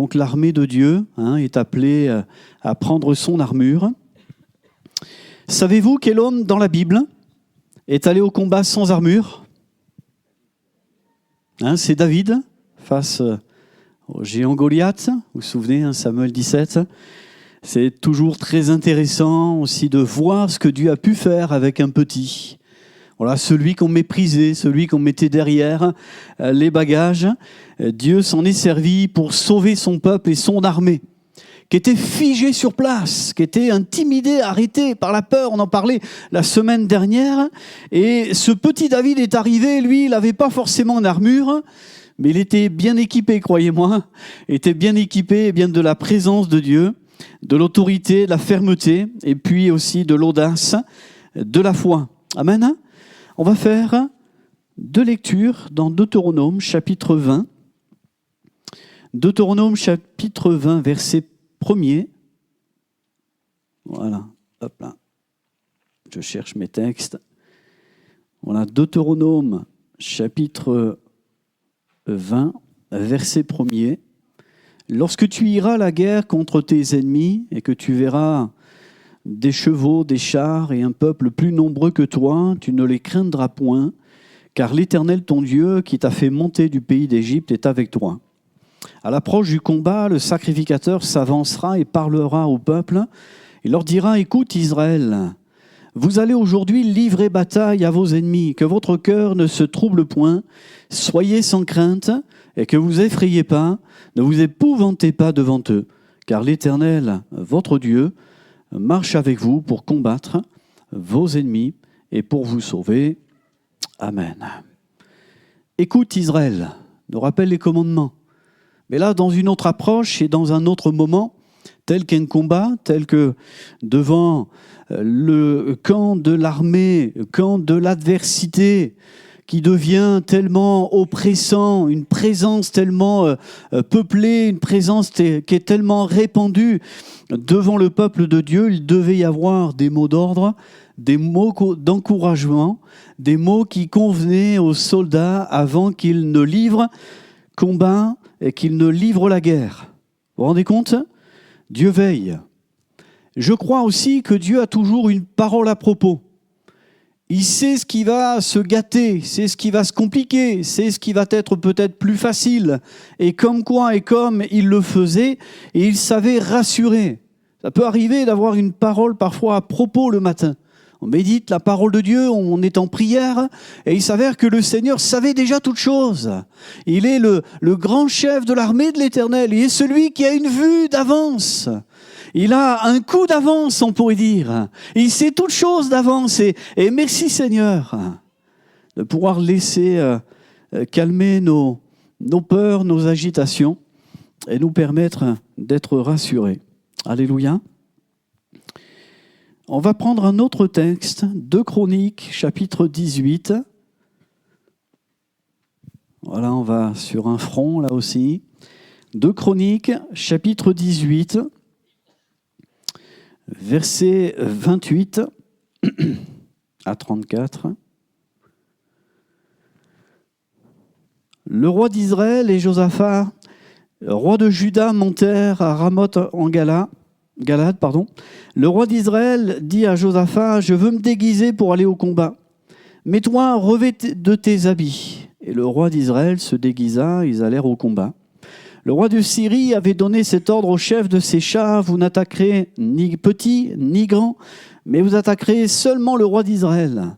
donc l'armée de Dieu est appelée à prendre son armure. Savez-vous quel homme dans la Bible est allé au combat sans armure ? C'est David face au géant Goliath. Vous vous souvenez, Samuel 17. C'est toujours très intéressant aussi de voir ce que Dieu a pu faire avec un petit. Voilà, celui qu'on méprisait, celui qu'on mettait derrière les bagages. Dieu s'en est servi pour sauver son peuple et son armée, qui était figé sur place, qui était intimidé, arrêté par la peur. On en parlait la semaine dernière. Et ce petit David est arrivé, lui, il n'avait pas forcément une armure, mais il était bien équipé, croyez-moi. Il était bien équipé bien de la présence de Dieu, de l'autorité, de la fermeté, et puis aussi de l'audace, de la foi. Amen. On va faire 2 lectures dans Deutéronome, chapitre 20. Deutéronome, chapitre 20, verset 1er. Voilà, hop là. Je cherche mes textes. Voilà, Deutéronome, chapitre 20, verset 1er. Lorsque tu iras à la guerre contre tes ennemis et que tu verras des chevaux, des chars et un peuple plus nombreux que toi, tu ne les craindras point, car l'Éternel ton Dieu qui t'a fait monter du pays d'Égypte est avec toi. À l'approche du combat, le sacrificateur s'avancera et parlera au peuple. Il leur dira, écoute Israël, vous allez aujourd'hui livrer bataille à vos ennemis, que votre cœur ne se trouble point, soyez sans crainte et que vous effrayez pas, ne vous épouvantez pas devant eux, car l'Éternel, votre Dieu, marche avec vous pour combattre vos ennemis et pour vous sauver. Amen. Écoute Israël, nous rappelle les commandements. Mais là, dans une autre approche et dans un autre moment, tel qu'un combat, tel que devant le camp de l'armée, le camp de l'adversité, qui devient tellement oppressant, une présence tellement peuplée, une présence qui est tellement répandue devant le peuple de Dieu, il devait y avoir des mots d'ordre, des mots d'encouragement, des mots qui convenaient aux soldats avant qu'ils ne livrent combat et qu'ils ne livrent la guerre. Vous vous rendez compte ? Dieu veille. Je crois aussi que Dieu a toujours une parole à propos. Il sait ce qui va se gâter, c'est ce qui va se compliquer, c'est ce qui va être peut-être plus facile. Et comme quoi et comme il le faisait, et il savait rassurer. Ça peut arriver d'avoir une parole parfois à propos le matin. On médite la parole de Dieu, on est en prière, et il s'avère que le Seigneur savait déjà toutes choses. Il est le grand chef de l'armée de l'Éternel, il est celui qui a une vue d'avance. Il a un coup d'avance, on pourrait dire. Il sait toutes choses d'avance. Et merci Seigneur de pouvoir laisser calmer nos peurs, nos agitations et nous permettre d'être rassurés. Alléluia. On va prendre un autre texte, 2 Chroniques, chapitre 18. Voilà, on va sur un front là aussi. 2 Chroniques, chapitre 18. Versets 28 à 34. Le roi d'Israël et Josaphat, roi de Juda, montèrent à Ramoth en Galade. Le roi d'Israël dit à Josaphat, « Je veux me déguiser pour aller au combat. Mets-toi, revêt de tes habits. » Et le roi d'Israël se déguisa, ils allèrent au combat. Le roi de Syrie avait donné cet ordre au chef de ses chars, « Vous n'attaquerez ni petit ni grand, mais vous attaquerez seulement le roi d'Israël. »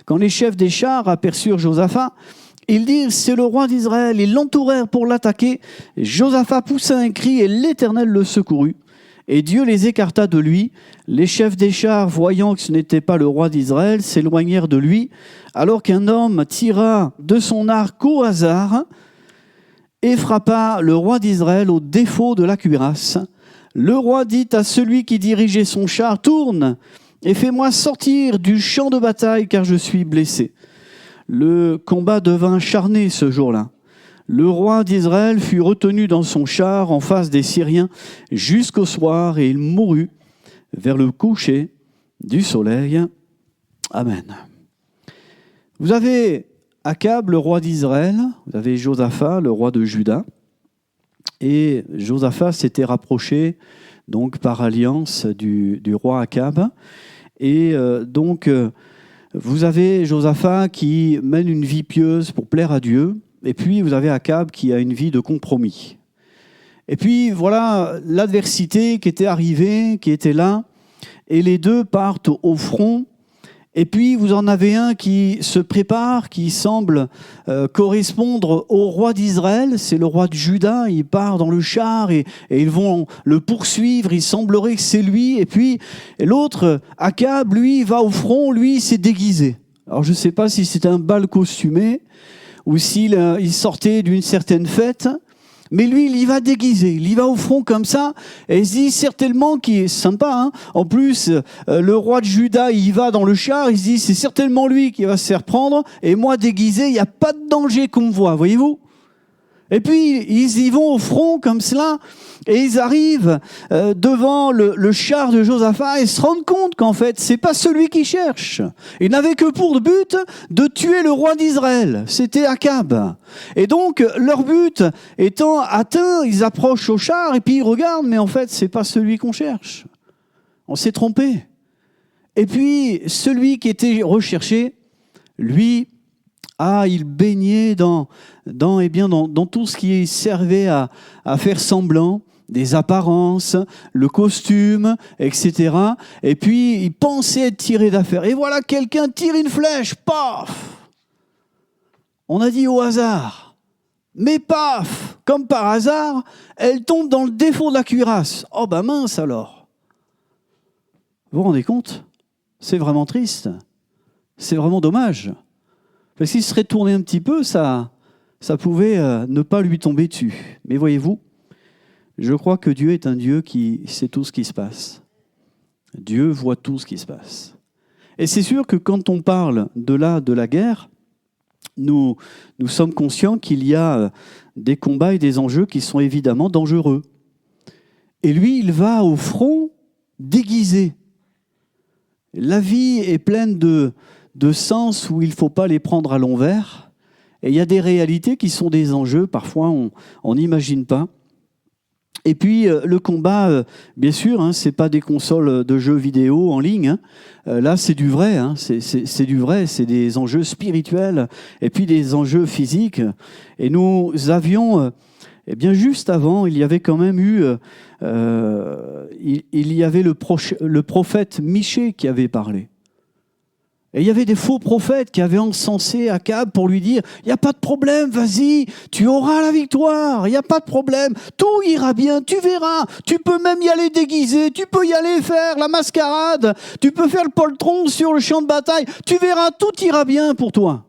Quand les chefs des chars aperçurent Josaphat, ils dirent « C'est le roi d'Israël ». Ils l'entourèrent pour l'attaquer. Josaphat poussa un cri et l'Éternel le secourut. Et Dieu les écarta de lui. Les chefs des chars, voyant que ce n'était pas le roi d'Israël, s'éloignèrent de lui, alors qu'un homme tira de son arc au hasard et frappa le roi d'Israël au défaut de la cuirasse. Le roi dit à celui qui dirigeait son char, « Tourne et fais-moi sortir du champ de bataille, car je suis blessé. » Le combat devint acharné ce jour-là. Le roi d'Israël fut retenu dans son char en face des Syriens jusqu'au soir, et il mourut vers le coucher du soleil. Amen. Vous avez Akab, le roi d'Israël, vous avez Josaphat, le roi de Juda. Et Josaphat s'était rapproché donc par alliance du roi Akab. Et vous avez Josaphat qui mène une vie pieuse pour plaire à Dieu. Et puis vous avez Akab qui a une vie de compromis. Et puis voilà l'adversité qui était arrivée, qui était là. Et les deux partent au front. Et puis, vous en avez un qui se prépare, qui semble correspondre au roi d'Israël. C'est le roi de Juda. Il part dans le char et ils vont le poursuivre. Il semblerait que c'est lui. Et puis, l'autre, Akab, lui, va au front. Lui, il s'est déguisé. Alors, je ne sais pas si c'était un bal costumé ou s'il sortait d'une certaine fête. Mais lui, il y va déguisé, il y va au front comme ça, et il se dit certainement qu'il est sympa. Hein. En plus, le roi de Juda, il y va dans le char, il se dit c'est certainement lui qui va se faire prendre, et moi déguisé, il n'y a pas de danger qu'on me voit, voyez-vous ? Et puis, ils y vont au front comme cela, et ils arrivent devant le char de Josaphat et se rendent compte qu'en fait, c'est pas celui qu'ils cherchent. Ils n'avaient que pour but de tuer le roi d'Israël. C'était Akab. Et donc, leur but étant atteint, ils approchent au char et puis ils regardent, mais en fait, c'est pas celui qu'on cherche. On s'est trompé. Et puis, celui qui était recherché, lui, il baignait dans tout ce qui servait à faire semblant, des apparences, le costume, etc. Et puis, il pensait être tiré d'affaire. Et voilà, quelqu'un tire une flèche, paf! On a dit au hasard. Mais paf! Comme par hasard, elle tombe dans le défaut de la cuirasse. Oh ben mince alors! Vous vous rendez compte? C'est vraiment triste. C'est vraiment dommage. Parce qu'il serait tourné un petit peu, ça pouvait ne pas lui tomber dessus. Mais voyez-vous, je crois que Dieu est un Dieu qui sait tout ce qui se passe. Dieu voit tout ce qui se passe. Et c'est sûr que quand on parle de la guerre, nous sommes conscients qu'il y a des combats et des enjeux qui sont évidemment dangereux. Et lui, il va au front déguisé. La vie est pleine de sens où il ne faut pas les prendre à l'envers. Et il y a des réalités qui sont des enjeux, parfois on n'imagine pas. Et puis le combat, bien sûr, hein, ce n'est pas des consoles de jeux vidéo en ligne. Hein. Là, c'est du vrai, hein, c'est du vrai, c'est des enjeux spirituels et puis des enjeux physiques. Et nous avions, juste avant, il y avait quand même eu, il y avait le prophète Michée qui avait parlé. Et il y avait des faux prophètes qui avaient encensé Akab pour lui dire « Il n'y a pas de problème, vas-y, tu auras la victoire, il n'y a pas de problème, tout ira bien, tu verras, tu peux même y aller déguisé, tu peux y aller faire la mascarade, tu peux faire le poltron sur le champ de bataille, tu verras, tout ira bien pour toi. »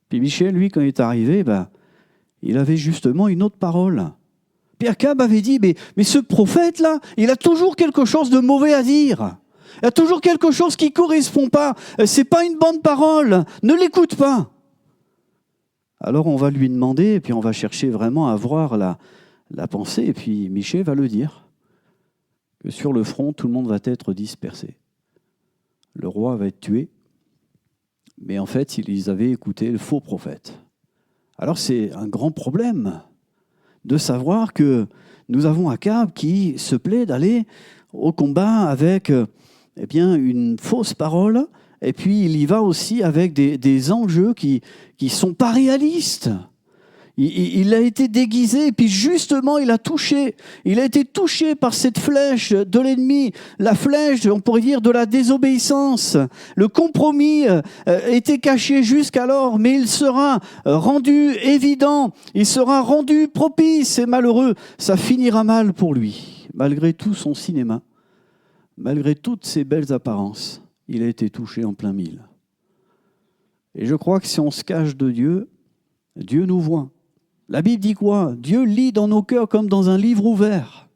Puis Michel, lui, quand il est arrivé, il avait justement une autre parole. Puis Akab avait dit « Mais ce prophète-là, il a toujours quelque chose de mauvais à dire. » Il y a toujours quelque chose qui ne correspond pas. Ce n'est pas une bonne parole. Ne l'écoute pas. Alors on va lui demander, et puis on va chercher vraiment à voir la pensée. Et puis Michée va le dire, que sur le front, tout le monde va être dispersé. Le roi va être tué. Mais en fait, ils avaient écouté le faux prophète. Alors c'est un grand problème de savoir que nous avons Akab qui se plaît d'aller au combat avec une fausse parole, et puis il y va aussi avec des enjeux qui sont pas réalistes. Il a été déguisé, et puis justement il a été touché par cette flèche de l'ennemi, la flèche, on pourrait dire, de la désobéissance. Le compromis était caché jusqu'alors, mais il sera rendu évident, il sera rendu propice, et malheureux, ça finira mal pour lui, malgré tout son cinéma. Malgré toutes ces belles apparences, il a été touché en plein mille. Et je crois que si on se cache de Dieu, Dieu nous voit. La Bible dit quoi? Dieu lit dans nos cœurs comme dans un livre ouvert.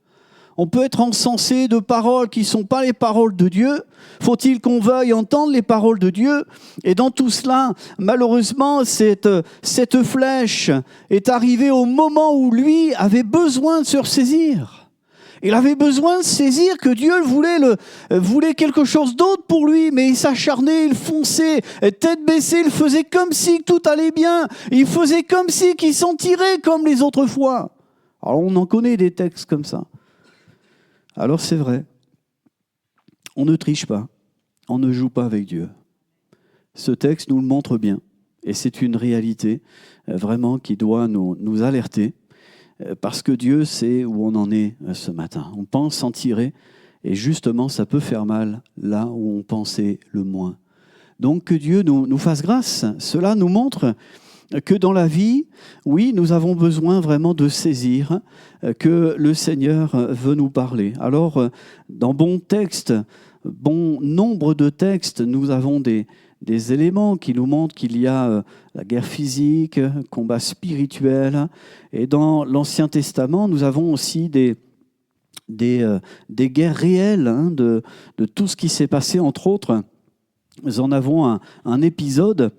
On peut être encensé de paroles qui ne sont pas les paroles de Dieu. Faut-il qu'on veuille entendre les paroles de Dieu? Et dans tout cela, malheureusement, cette flèche est arrivée au moment où lui avait besoin de se ressaisir. Il avait besoin de saisir que Dieu voulait quelque chose d'autre pour lui, mais il s'acharnait, il fonçait, tête baissée, il faisait comme si tout allait bien, il faisait comme si qu'il s'en tirait comme les autres fois. Alors on en connaît des textes comme ça. Alors c'est vrai, on ne triche pas, on ne joue pas avec Dieu. Ce texte nous le montre bien, et c'est une réalité vraiment qui doit nous alerter, parce que Dieu sait où on en est ce matin. On pense s'en tirer, et justement ça peut faire mal là où on pensait le moins. Donc que Dieu nous fasse grâce. Cela nous montre que dans la vie, oui, nous avons besoin vraiment de saisir que le Seigneur veut nous parler. Alors, dans bon nombre de textes, nous avons des éléments qui nous montrent qu'il y a la guerre physique, combat spirituel. Et dans l'Ancien Testament, nous avons aussi des guerres réelles, hein, de tout ce qui s'est passé, entre autres. Nous en avons un épisode,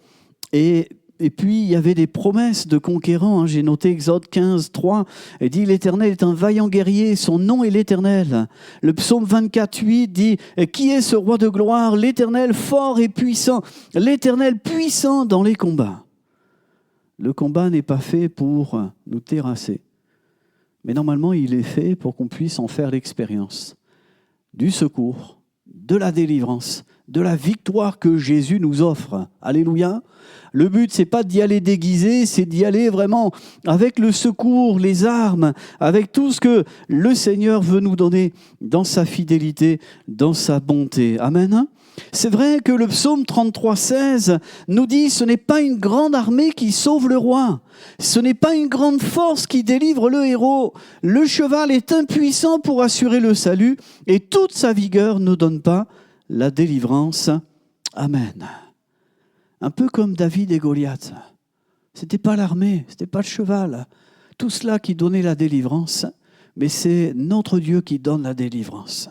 et puis il y avait des promesses de conquérants. J'ai noté Exode 15, 3, et dit « L'Éternel est un vaillant guerrier, son nom est l'Éternel ». Le psaume 24, 8 dit « Qui est ce roi de gloire ? L'Éternel fort et puissant, l'Éternel puissant dans les combats ». Le combat n'est pas fait pour nous terrasser, mais normalement il est fait pour qu'on puisse en faire l'expérience du secours, de la délivrance, de la victoire que Jésus nous offre. Alléluia. Le but, c'est pas d'y aller déguisé, c'est d'y aller vraiment avec le secours, les armes, avec tout ce que le Seigneur veut nous donner dans sa fidélité, dans sa bonté. Amen. C'est vrai que le psaume 33, 16 nous dit « Ce n'est pas une grande armée qui sauve le roi, ce n'est pas une grande force qui délivre le héros. Le cheval est impuissant pour assurer le salut et toute sa vigueur ne donne pas la délivrance. » Amen. Un peu comme David et Goliath. C'était pas l'armée, c'était pas le cheval, tout cela qui donnait la délivrance, mais c'est notre Dieu qui donne la délivrance.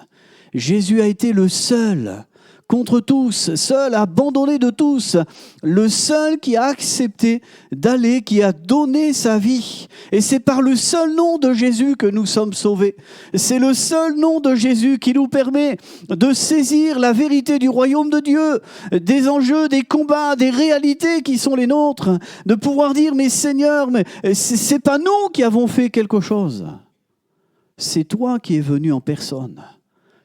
Jésus a été le seul contre tous, seul abandonné de tous, le seul qui a accepté d'aller, qui a donné sa vie. Et c'est par le seul nom de Jésus que nous sommes sauvés. C'est le seul nom de Jésus qui nous permet de saisir la vérité du royaume de Dieu, des enjeux, des combats, des réalités qui sont les nôtres, de pouvoir dire « Mais Seigneur, mais c'est pas nous qui avons fait quelque chose. C'est toi qui es venu en personne.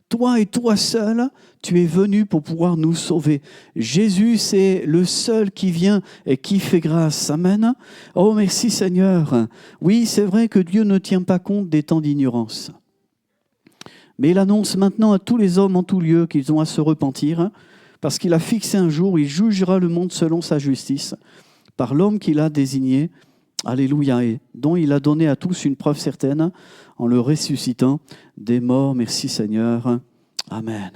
Toi et toi seul, tu es venu pour pouvoir nous sauver. Jésus, c'est le seul qui vient et qui fait grâce. Amen. Oh, merci Seigneur. Oui, c'est vrai que Dieu ne tient pas compte des temps d'ignorance. Mais il annonce maintenant à tous les hommes en tout lieu qu'ils ont à se repentir, parce qu'il a fixé un jour où il jugera le monde selon sa justice, par l'homme qu'il a désigné. Alléluia, et dont il a donné à tous une preuve certaine en le ressuscitant des morts. Merci Seigneur. Amen.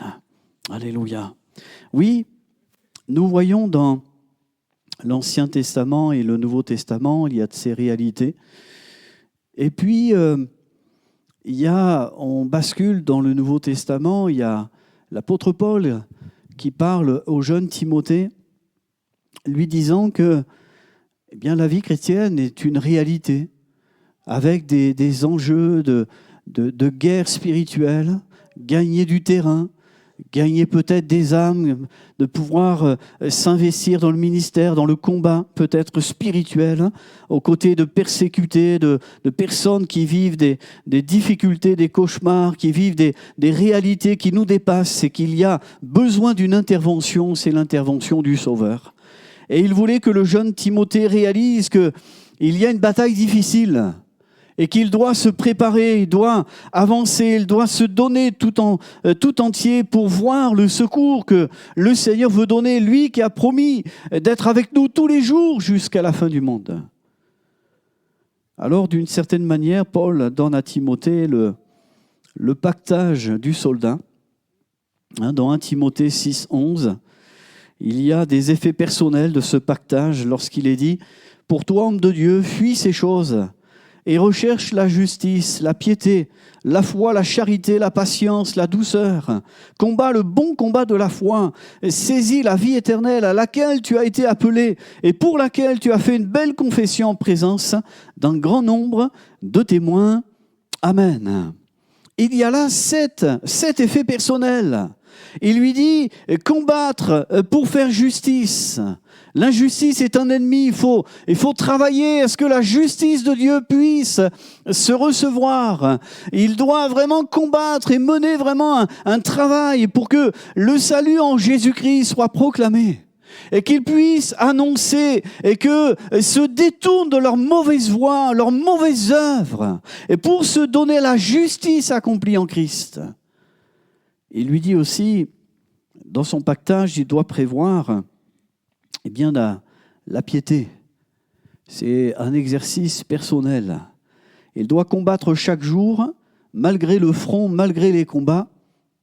Alléluia. Oui, nous voyons dans l'Ancien Testament et le Nouveau Testament, il y a de ces réalités. Et puis, on bascule dans le Nouveau Testament, il y a l'apôtre Paul qui parle au jeune Timothée, lui disant que eh bien, la vie chrétienne est une réalité avec des enjeux de guerre spirituelle, gagner du terrain, gagner peut-être des âmes, de pouvoir s'investir dans le ministère, dans le combat peut-être spirituel, aux côtés de persécutés, de personnes qui vivent des difficultés, des cauchemars, qui vivent des réalités qui nous dépassent. C'est qu'il y a besoin d'une intervention, c'est l'intervention du Sauveur. Et il voulait que le jeune Timothée réalise qu'il y a une bataille difficile et qu'il doit se préparer, il doit avancer, il doit se donner tout entier pour voir le secours que le Seigneur veut donner, lui qui a promis d'être avec nous tous les jours jusqu'à la fin du monde. Alors, d'une certaine manière, Paul donne à Timothée le pactage du soldat. Dans 1 Timothée 6, 11, il y a des effets personnels de ce pactage lorsqu'il est dit « Pour toi, homme de Dieu, fuis ces choses et recherche la justice, la piété, la foi, la charité, la patience, la douceur. Combat le bon combat de la foi, saisis la vie éternelle à laquelle tu as été appelé et pour laquelle tu as fait une belle confession en présence d'un grand nombre de témoins. » Amen. il y a là sept effets personnels. Il lui dit combattre pour faire justice. L'injustice est un ennemi. Il faut travailler à ce que la justice de Dieu puisse se recevoir. Il doit vraiment combattre et mener vraiment un travail pour que le salut en Jésus-Christ soit proclamé. Et qu'ils puissent annoncer et que se détournent de leurs mauvaises voies, leurs mauvaises œuvres, et pour se donner la justice accomplie en Christ. Il lui dit aussi, dans son pactage, il doit prévoir bien la piété. C'est un exercice personnel. Il doit combattre chaque jour, malgré le front, malgré les combats,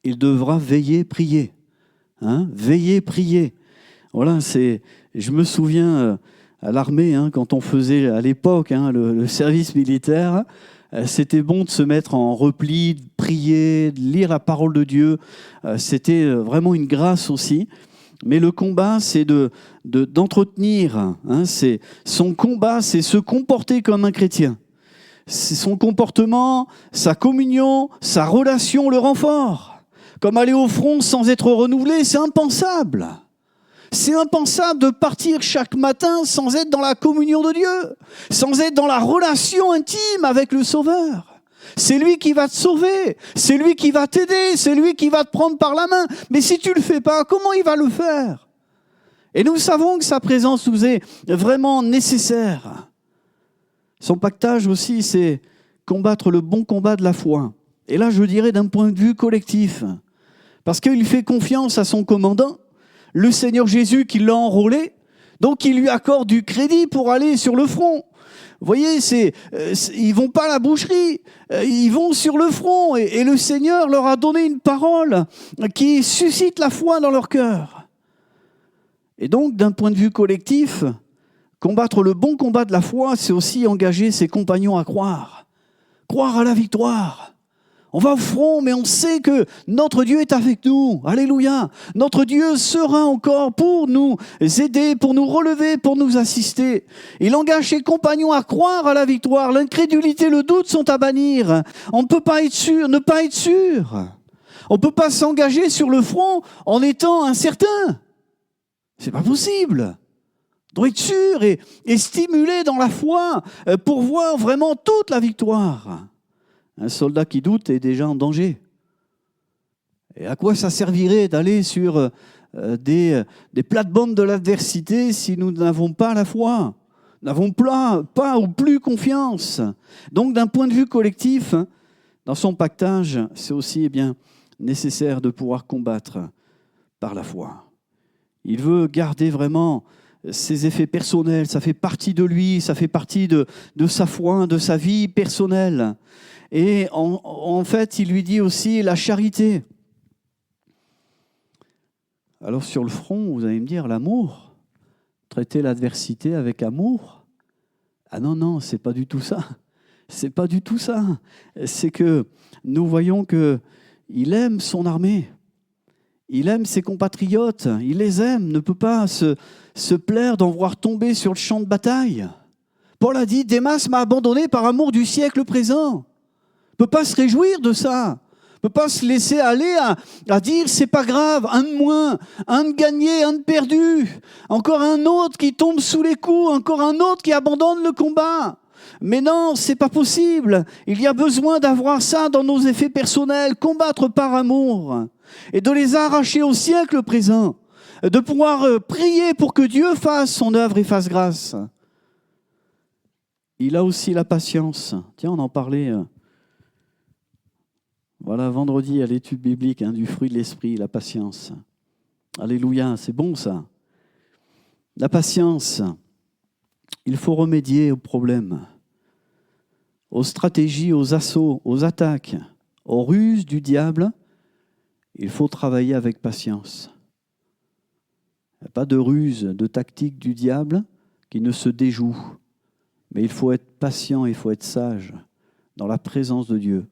il devra veiller, prier. Veiller, prier. Voilà, je me souviens à l'armée, quand on faisait à l'époque le service militaire, c'était bon de se mettre en repli, de prier, de lire la parole de Dieu. C'était vraiment une grâce aussi. Mais le combat, c'est d'entretenir. Son combat, c'est se comporter comme un chrétien. C'est son comportement, sa communion, sa relation le renfort. Comme aller au front sans être renouvelé, c'est impensable. C'est impensable de partir chaque matin sans être dans la communion de Dieu, sans être dans la relation intime avec le Sauveur. C'est lui qui va te sauver, c'est lui qui va t'aider, c'est lui qui va te prendre par la main. Mais si tu ne le fais pas, comment il va le faire? Et nous savons que sa présence nous est vraiment nécessaire. Son pactage aussi, c'est combattre le bon combat de la foi. Et là, je dirais d'un point de vue collectif, parce qu'il fait confiance à son commandant, le Seigneur Jésus qui l'a enrôlé, donc il lui accorde du crédit pour aller sur le front. Vous voyez, ils vont pas à la boucherie, ils vont sur le front et le Seigneur leur a donné une parole qui suscite la foi dans leur cœur. Et donc, d'un point de vue collectif, combattre le bon combat de la foi, c'est aussi engager ses compagnons à croire. Croire à la victoire. On va au front, mais on sait que notre Dieu est avec nous. Alléluia. Notre Dieu sera encore pour nous aider, pour nous relever, pour nous assister. Il engage ses compagnons à croire à la victoire. L'incrédulité, le doute sont à bannir. On ne peut pas être sûr, ne pas être sûr. On ne peut pas s'engager sur le front en étant incertain. C'est pas possible. On doit être sûr et stimulé dans la foi pour voir vraiment toute la victoire. Un soldat qui doute est déjà en danger. Et à quoi ça servirait d'aller sur des plates-bandes de l'adversité si nous n'avons pas la foi, n'avons pas ou plus confiance? Donc d'un point de vue collectif, dans son pactage, c'est aussi nécessaire de pouvoir combattre par la foi. Il veut garder vraiment ses effets personnels, ça fait partie de lui, ça fait partie de sa foi, de sa vie personnelle. Et en fait, il lui dit aussi la charité. Alors sur le front, vous allez me dire l'amour. Traiter l'adversité avec amour. Ah non, c'est pas du tout ça. C'est pas du tout ça. C'est que nous voyons qu'il aime son armée. Il aime ses compatriotes. Il les aime. Ne peut pas se plaire d'en voir tomber sur le champ de bataille. Paul a dit, Démas m'a abandonné par amour du siècle présent. Ne peut pas se réjouir de ça. Ne peut pas se laisser aller à dire c'est pas grave, un de moins, un de gagné, un de perdu, encore un autre qui tombe sous les coups, encore un autre qui abandonne le combat. Mais non, c'est pas possible. Il y a besoin d'avoir ça dans nos effets personnels, combattre par amour et de les arracher au siècle présent, de pouvoir prier pour que Dieu fasse son œuvre et fasse grâce. Il a aussi la patience. Tiens, on en parlait. Voilà, vendredi à l'étude biblique du fruit de l'esprit, la patience. Alléluia, c'est bon ça. La patience, il faut remédier aux problèmes, aux stratégies, aux assauts, aux attaques, aux ruses du diable. Il faut travailler avec patience. Il n'y a pas de ruse, de tactique du diable qui ne se déjoue. Mais il faut être patient, il faut être sage dans la présence de Dieu.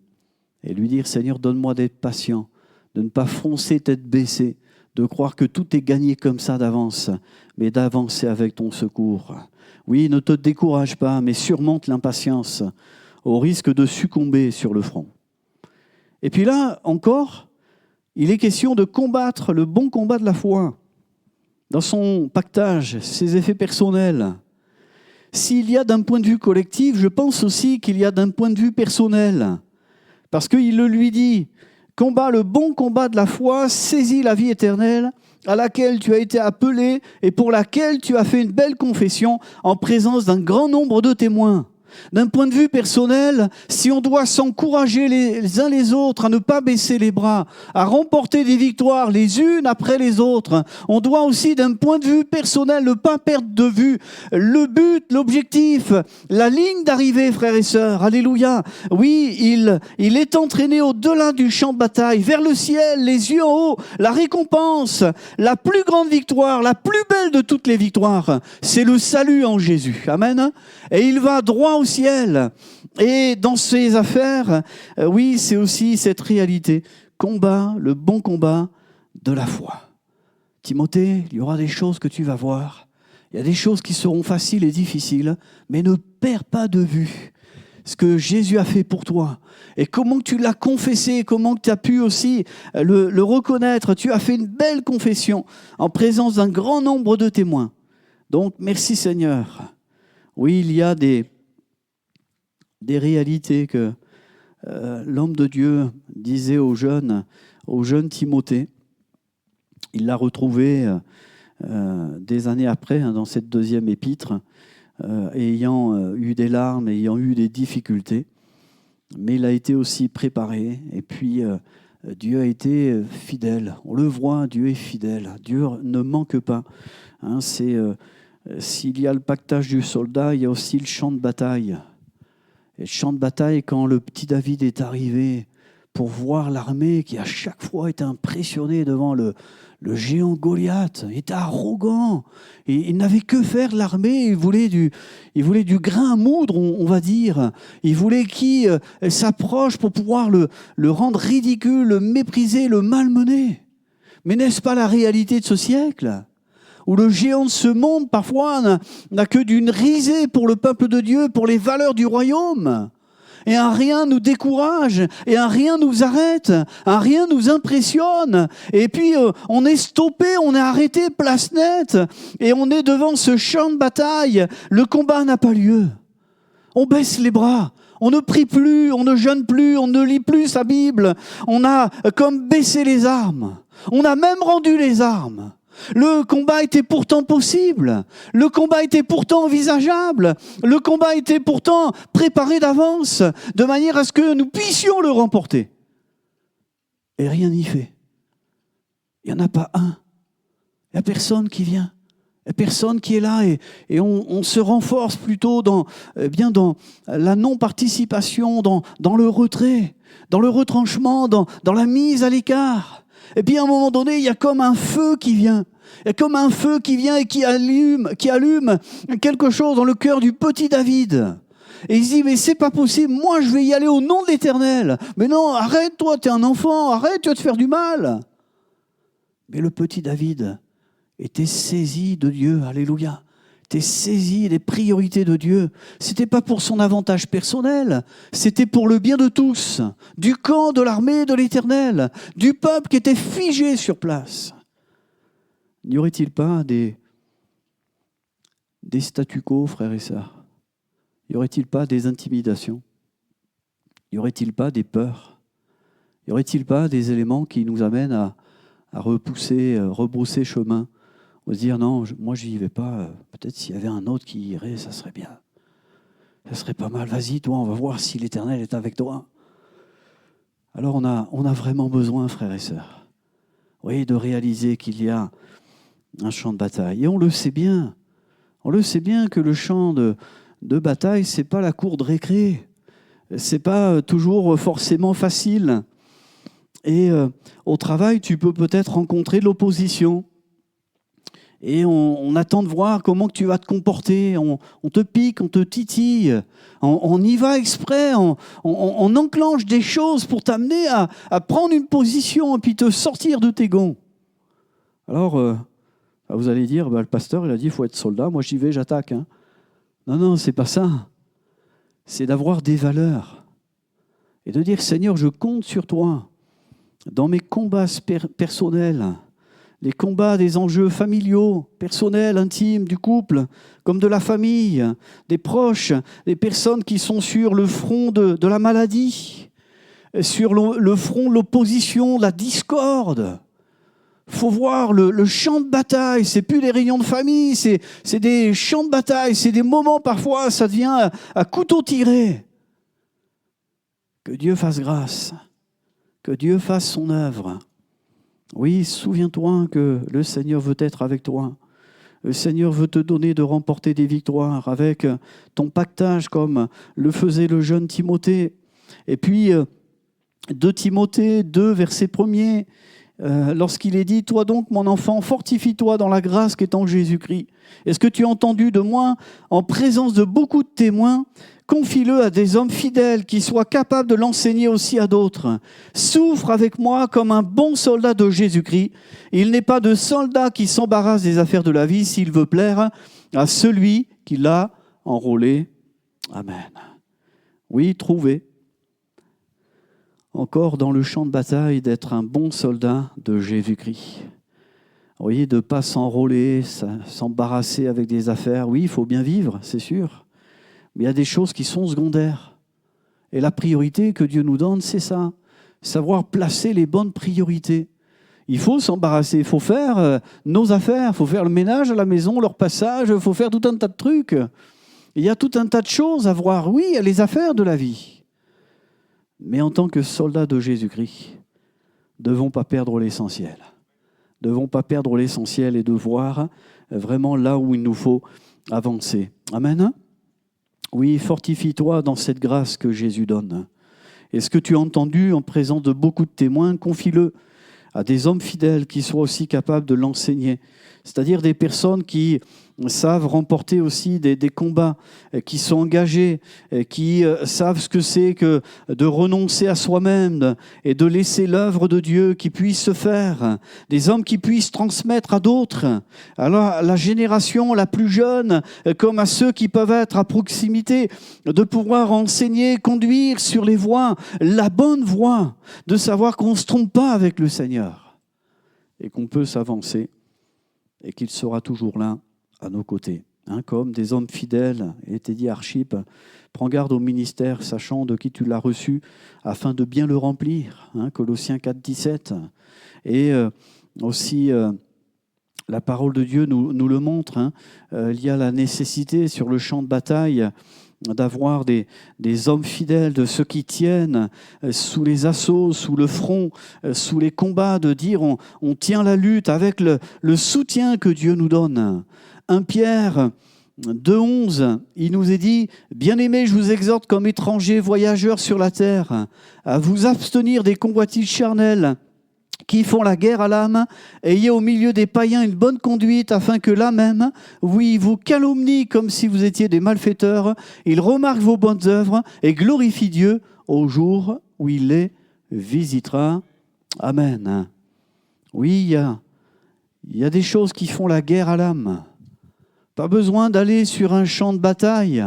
Et lui dire, Seigneur, donne-moi d'être patient, de ne pas foncer tête baissée, de croire que tout est gagné comme ça d'avance, mais d'avancer avec ton secours. Oui, ne te décourage pas, mais surmonte l'impatience au risque de succomber sur le front. Et puis là, encore, il est question de combattre le bon combat de la foi. Dans son pactage, ses effets personnels. S'il y a d'un point de vue collectif, je pense aussi qu'il y a d'un point de vue personnel. Parce qu'il le lui dit, combat le bon combat de la foi, saisis la vie éternelle, à laquelle tu as été appelé et pour laquelle tu as fait une belle confession en présence d'un grand nombre de témoins. D'un point de vue personnel, si on doit s'encourager les uns les autres à ne pas baisser les bras, à remporter des victoires les unes après les autres, on doit aussi d'un point de vue personnel ne pas perdre de vue le but, l'objectif, la ligne d'arrivée, frères et sœurs. Alléluia. Oui, il est entraîné au-delà du champ de bataille, vers le ciel, les yeux en haut, la récompense, la plus grande victoire, la plus belle de toutes les victoires, c'est le salut en Jésus. Amen. Et il va droit au ciel. Et dans ses affaires, oui, c'est aussi cette réalité. Combat, le bon combat de la foi. Timothée, il y aura des choses que tu vas voir. Il y a des choses qui seront faciles et difficiles, mais ne perds pas de vue ce que Jésus a fait pour toi. Et comment tu l'as confessé, comment tu as pu aussi le reconnaître. Tu as fait une belle confession en présence d'un grand nombre de témoins. Donc, merci Seigneur. Oui, il y a des réalités que l'homme de Dieu disait au jeune Timothée. Il l'a retrouvé des années après, dans cette deuxième épître, ayant eu des larmes, ayant eu des difficultés. Mais il a été aussi préparé. Et puis, Dieu a été fidèle. On le voit, Dieu est fidèle. Dieu ne manque pas. S'il y a le pactage du soldat, il y a aussi le champ de bataille. Et le champ de bataille, quand le petit David est arrivé pour voir l'armée qui à chaque fois était impressionné devant le géant Goliath, il était arrogant. Et il n'avait que faire de l'armée, il voulait du grain à moudre, on va dire. Il voulait qui s'approche pour pouvoir le rendre ridicule, le mépriser, le malmener. Mais n'est-ce pas la réalité de ce siècle ? Où le géant de ce monde, parfois, n'a que d'une risée pour le peuple de Dieu, pour les valeurs du royaume. Et un rien nous décourage, et un rien nous arrête, un rien nous impressionne. Et puis, on est stoppé, on est arrêté, place nette, et on est devant ce champ de bataille. Le combat n'a pas lieu. On baisse les bras. On ne prie plus, on ne jeûne plus, on ne lit plus sa Bible. On a comme baissé les armes. On a même rendu les armes. Le combat était pourtant possible, le combat était pourtant envisageable, le combat était pourtant préparé d'avance, de manière à ce que nous puissions le remporter. Et rien n'y fait. Il n'y en a pas un. Il n'y a personne qui vient. Il n'y a personne qui est là et on se renforce plutôt dans la non-participation, dans le retrait, dans le retranchement, dans la mise à l'écart. Et puis à un moment donné, il y a comme un feu qui vient. Il y a comme un feu qui vient et qui allume quelque chose dans le cœur du petit David. Et il se dit, mais c'est pas possible, moi je vais y aller au nom de l'Éternel. Mais non, arrête toi, t'es un enfant, arrête, tu vas te faire du mal. Mais le petit David était saisi de Dieu, alléluia. Était saisi des priorités de Dieu. C'était pas pour son avantage personnel, c'était pour le bien de tous, du camp de l'armée de l'Éternel, du peuple qui était figé sur place. N'y aurait-il pas des statu quo, frères et sœurs ? Y aurait-il pas des intimidations ? Y aurait-il pas des peurs ? Y aurait-il pas des éléments qui nous amènent à rebrousser chemin ? On va se dire, non, moi je n'y vais pas, peut-être s'il y avait un autre qui irait, ça serait bien. Ça serait pas mal, vas-y toi, on va voir si l'Éternel est avec toi. Alors on a vraiment besoin, frères et sœurs, oui, de réaliser qu'il y a un champ de bataille. Et on le sait bien que le champ de bataille, c'est pas la cour de récré, c'est pas toujours forcément facile. Et au travail, tu peux peut-être rencontrer de l'opposition. Et on attend de voir comment tu vas te comporter. On te pique, on te titille. On y va exprès. On enclenche des choses pour t'amener à prendre une position et puis te sortir de tes gonds. Alors, vous allez dire, le pasteur, il a dit, il faut être soldat. Moi, j'y vais, j'attaque. Non, c'est pas ça. C'est d'avoir des valeurs. et de dire, Seigneur, je compte sur toi dans mes combats personnels, les combats des enjeux familiaux, personnels, intimes, du couple, comme de la famille, des proches, des personnes qui sont sur le front de la maladie, sur le front de l'opposition, de la discorde. Il faut voir le champ de bataille, c'est plus des réunions de famille, c'est des champs de bataille, c'est des moments parfois, ça devient à couteau tiré. Que Dieu fasse grâce, que Dieu fasse son œuvre. Oui, souviens-toi que le Seigneur veut être avec toi. Le Seigneur veut te donner de remporter des victoires avec ton pactage comme le faisait le jeune Timothée. Et puis, 2 Timothée 2, verset 1er, lorsqu'il est dit « Toi donc, mon enfant, fortifie-toi dans la grâce qu'est en Jésus-Christ. Est-ce que tu as entendu de moi en présence de beaucoup de témoins ? Confie-le à des hommes fidèles qui soient capables de l'enseigner aussi à d'autres. Souffre avec moi comme un bon soldat de Jésus-Christ. Il n'est pas de soldat qui s'embarrasse des affaires de la vie s'il veut plaire à celui qui l'a enrôlé. » Amen. Oui, trouvez encore dans le champ de bataille d'être un bon soldat de Jésus-Christ. Oui, de ne pas s'enrôler, s'embarrasser avec des affaires. Oui, il faut bien vivre, c'est sûr. Mais il y a des choses qui sont secondaires. Et la priorité que Dieu nous donne, c'est ça. Savoir placer les bonnes priorités. Il faut s'embarrasser, il faut faire nos affaires, il faut faire le ménage à la maison, leur passage, il faut faire tout un tas de trucs. Il y a tout un tas de choses à voir. Oui, il y a les affaires de la vie. Mais en tant que soldats de Jésus-Christ, ne devons pas perdre l'essentiel. Ne devons pas perdre l'essentiel et de voir vraiment là où il nous faut avancer. Amen. Oui, fortifie-toi dans cette grâce que Jésus donne. Et ce que tu as entendu en présence de beaucoup de témoins, confie-le à des hommes fidèles qui soient aussi capables de l'enseigner. C'est-à-dire des personnes qui savent remporter aussi des combats, qui sont engagés, qui savent ce que c'est que de renoncer à soi-même et de laisser l'œuvre de Dieu qui puisse se faire. Des hommes qui puissent transmettre à d'autres, alors à la génération la plus jeune, comme à ceux qui peuvent être à proximité, de pouvoir enseigner, conduire sur les voies, la bonne voie, de savoir qu'on ne se trompe pas avec le Seigneur et qu'on peut s'avancer et qu'il sera toujours là à nos côtés. Comme des hommes fidèles, il était dit Archip, prends garde au ministère, sachant de qui tu l'as reçu, afin de bien le remplir. Colossiens 4, 17. Et aussi, la parole de Dieu nous le montre. Il y a la nécessité sur le champ de bataille d'avoir des hommes fidèles, de ceux qui tiennent sous les assauts, sous le front, sous les combats, de dire on tient la lutte avec le soutien que Dieu nous donne. 1 Pierre 2,11, il nous est dit « Bien-aimés, je vous exhorte comme étrangers, voyageurs sur la terre, à vous abstenir des convoitises charnelles qui font la guerre à l'âme, ayez au milieu des païens une bonne conduite, afin que là même, oui, vous calomnient comme si vous étiez des malfaiteurs, ils remarquent vos bonnes œuvres et glorifient Dieu au jour où il les visitera. » Amen. Oui, il y a des choses qui font la guerre à l'âme. Pas besoin d'aller sur un champ de bataille.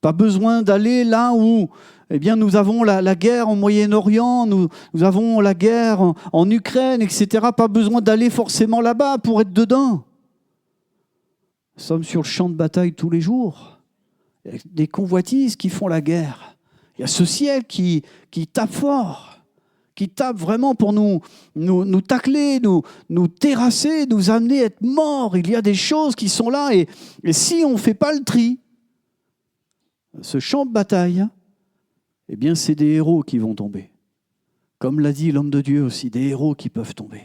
Pas besoin d'aller là où nous avons la guerre au Moyen-Orient, nous avons la guerre en Ukraine, etc. Pas besoin d'aller forcément là-bas pour être dedans. Nous sommes sur le champ de bataille tous les jours. Il y a des convoitises qui font la guerre. Il y a ce ciel qui tape fort, qui tape vraiment pour nous tacler, nous terrasser, nous amener à être morts. Il y a des choses qui sont là et si on ne fait pas le tri, ce champ de bataille, c'est des héros qui vont tomber. Comme l'a dit l'homme de Dieu aussi, des héros qui peuvent tomber.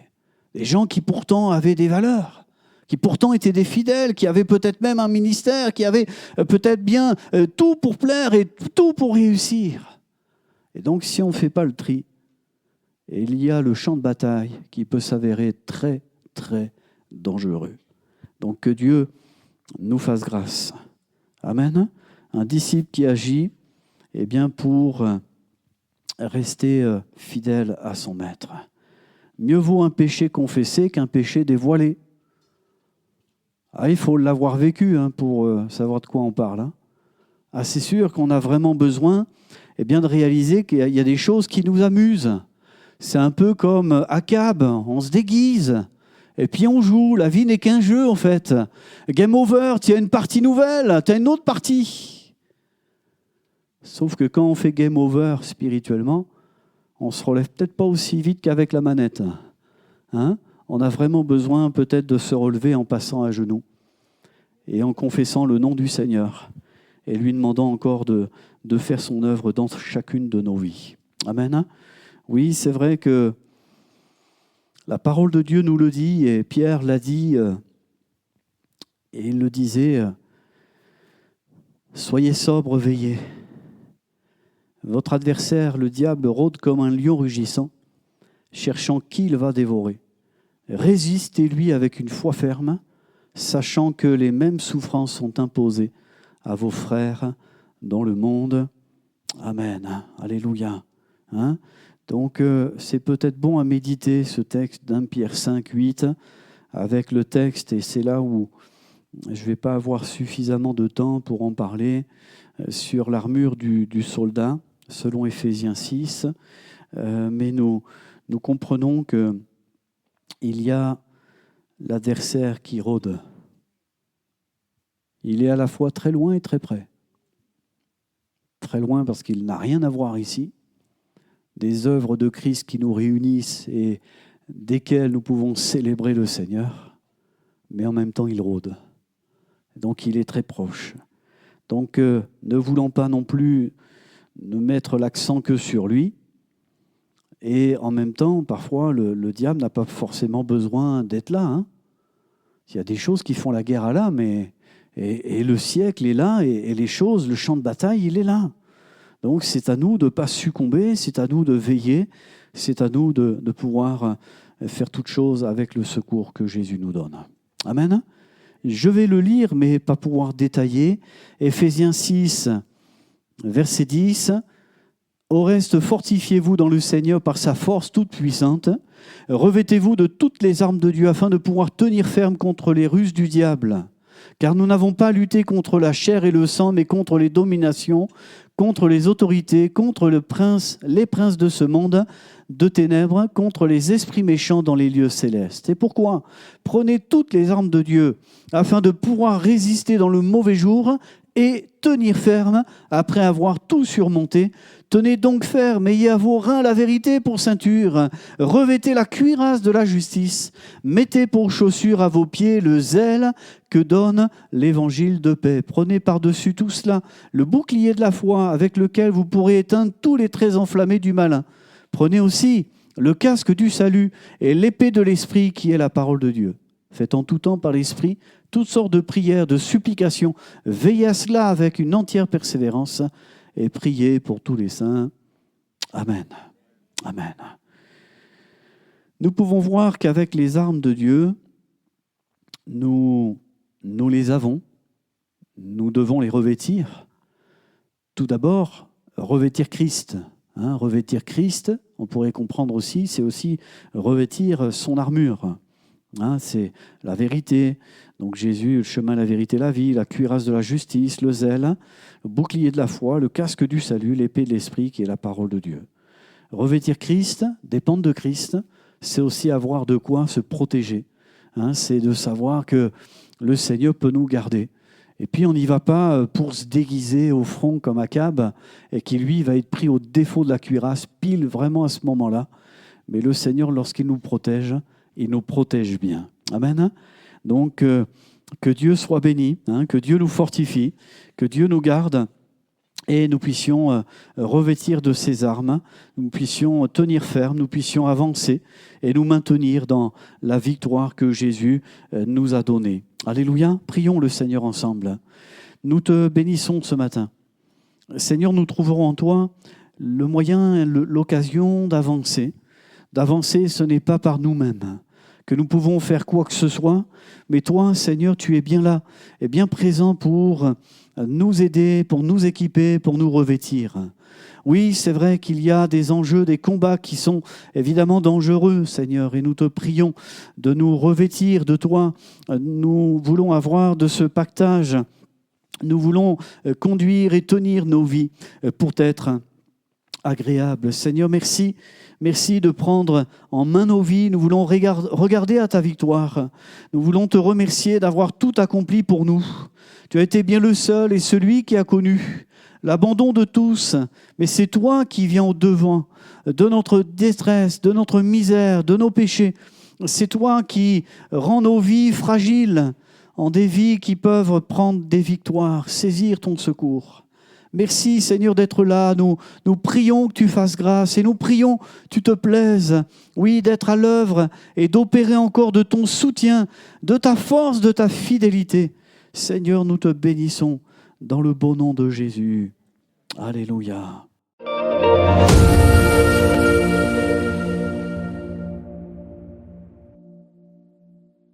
Des gens qui pourtant avaient des valeurs, qui pourtant étaient des fidèles, qui avaient peut-être même un ministère, qui avaient peut-être bien tout pour plaire et tout pour réussir. Et donc si on ne fait pas le tri, il y a le champ de bataille qui peut s'avérer très, très dangereux. Donc que Dieu nous fasse grâce. Amen. Un disciple qui agit pour rester fidèle à son maître. Mieux vaut un péché confessé qu'un péché dévoilé. Il faut l'avoir vécu pour savoir de quoi on parle. C'est sûr qu'on a vraiment besoin eh bien de réaliser qu'il y a des choses qui nous amusent. C'est un peu comme Akab, on se déguise, et puis on joue, la vie n'est qu'un jeu en fait. Game over, tu as une partie nouvelle, tu as une autre partie. Sauf que quand on fait game over spirituellement, on ne se relève peut-être pas aussi vite qu'avec la manette. Hein? On a vraiment besoin peut-être de se relever en passant à genoux et en confessant le nom du Seigneur et lui demandant encore de faire son œuvre dans chacune de nos vies. Amen. Oui, c'est vrai que la parole de Dieu nous le dit, et Pierre l'a dit, et il le disait, soyez sobres, veillez. Votre adversaire, le diable, rôde comme un lion rugissant, cherchant qui il va dévorer. Résistez-lui avec une foi ferme, sachant que les mêmes souffrances sont imposées à vos frères dans le monde. Amen. Alléluia. Hein? Donc, c'est peut-être bon à méditer ce texte d'1 Pierre 5, 8, avec le texte, et c'est là où je ne vais pas avoir suffisamment de temps pour en parler, sur l'armure du soldat, selon Éphésiens 6. Mais nous comprenons qu'il y a l'adversaire qui rôde. Il est à la fois très loin et très près. Très loin parce qu'il n'a rien à voir ici. Des œuvres de Christ qui nous réunissent et desquelles nous pouvons célébrer le Seigneur, mais en même temps il rôde. Donc il est très proche. Donc ne voulant pas non plus ne mettre l'accent que sur lui, et en même temps, parfois, le diable n'a pas forcément besoin d'être là. Hein. Il y a des choses qui font la guerre à l'âme, et le siècle est là, et les choses, le champ de bataille, il est là. Donc c'est à nous de ne pas succomber, c'est à nous de veiller, c'est à nous de pouvoir faire toutes choses avec le secours que Jésus nous donne. Amen. Je vais le lire, mais pas pouvoir détailler. Éphésiens 6, verset 10. Au reste, fortifiez-vous dans le Seigneur par sa force toute puissante. Revêtez-vous de toutes les armes de Dieu afin de pouvoir tenir ferme contre les ruses du diable. Car nous n'avons pas à lutter contre la chair et le sang, mais contre les dominations, contre les autorités, contre les princes de ce monde de ténèbres, contre les esprits méchants dans les lieux célestes. Et pourquoi ? Prenez toutes les armes de Dieu afin de pouvoir résister dans le mauvais jour et tenir ferme après avoir tout surmonté. Tenez donc ferme, ayez à vos reins la vérité pour ceinture, revêtez la cuirasse de la justice, mettez pour chaussure à vos pieds le zèle que donne l'évangile de paix. Prenez par-dessus tout cela le bouclier de la foi avec lequel vous pourrez éteindre tous les traits enflammés du malin. Prenez aussi le casque du salut et l'épée de l'esprit qui est la parole de Dieu. Faites en tout temps par l'esprit toutes sortes de prières, de supplications. Veillez à cela avec une entière persévérance et priez pour tous les saints. Amen. Amen. Nous pouvons voir qu'avec les armes de Dieu, nous les avons. Nous devons les revêtir. Tout d'abord, revêtir Christ. Revêtir Christ, on pourrait comprendre aussi, c'est aussi revêtir son armure. C'est la vérité. Donc Jésus, le chemin, la vérité, la vie, la cuirasse de la justice, le zèle, le bouclier de la foi, le casque du salut, l'épée de l'esprit qui est la parole de Dieu. Revêtir Christ, dépendre de Christ, c'est aussi avoir de quoi se protéger. C'est de savoir que le Seigneur peut nous garder. Et puis on n'y va pas pour se déguiser au front comme Akab et qui lui va être pris au défaut de la cuirasse, pile vraiment à ce moment-là. Mais le Seigneur, lorsqu'il nous protège, il nous protège bien. Amen. Donc, que Dieu soit béni, que Dieu nous fortifie, que Dieu nous garde et nous puissions revêtir de ses armes, nous puissions tenir ferme, nous puissions avancer et nous maintenir dans la victoire que Jésus nous a donnée. Alléluia. Prions le Seigneur ensemble. Nous te bénissons ce matin. Seigneur, nous trouverons en toi le moyen, l'occasion d'avancer. D'avancer, ce n'est pas par nous-mêmes que nous pouvons faire quoi que ce soit, mais toi, Seigneur, tu es bien là et bien présent pour nous aider, pour nous équiper, pour nous revêtir. Oui, c'est vrai qu'il y a des enjeux, des combats qui sont évidemment dangereux, Seigneur, et nous te prions de nous revêtir de toi. Nous voulons avoir de ce pactage, nous voulons conduire et tenir nos vies pour être agréable. Seigneur, merci. Merci de prendre en main nos vies. Nous voulons regarder à ta victoire. Nous voulons te remercier d'avoir tout accompli pour nous. Tu as été bien le seul et celui qui a connu l'abandon de tous. Mais c'est toi qui viens au-devant de notre détresse, de notre misère, de nos péchés. C'est toi qui rends nos vies fragiles en des vies qui peuvent prendre des victoires, saisir ton secours. Merci Seigneur d'être là. Nous prions que tu fasses grâce et nous prions que tu te plaises, oui, d'être à l'œuvre et d'opérer encore de ton soutien, de ta force, de ta fidélité. Seigneur, nous te bénissons dans le beau nom de Jésus. Alléluia.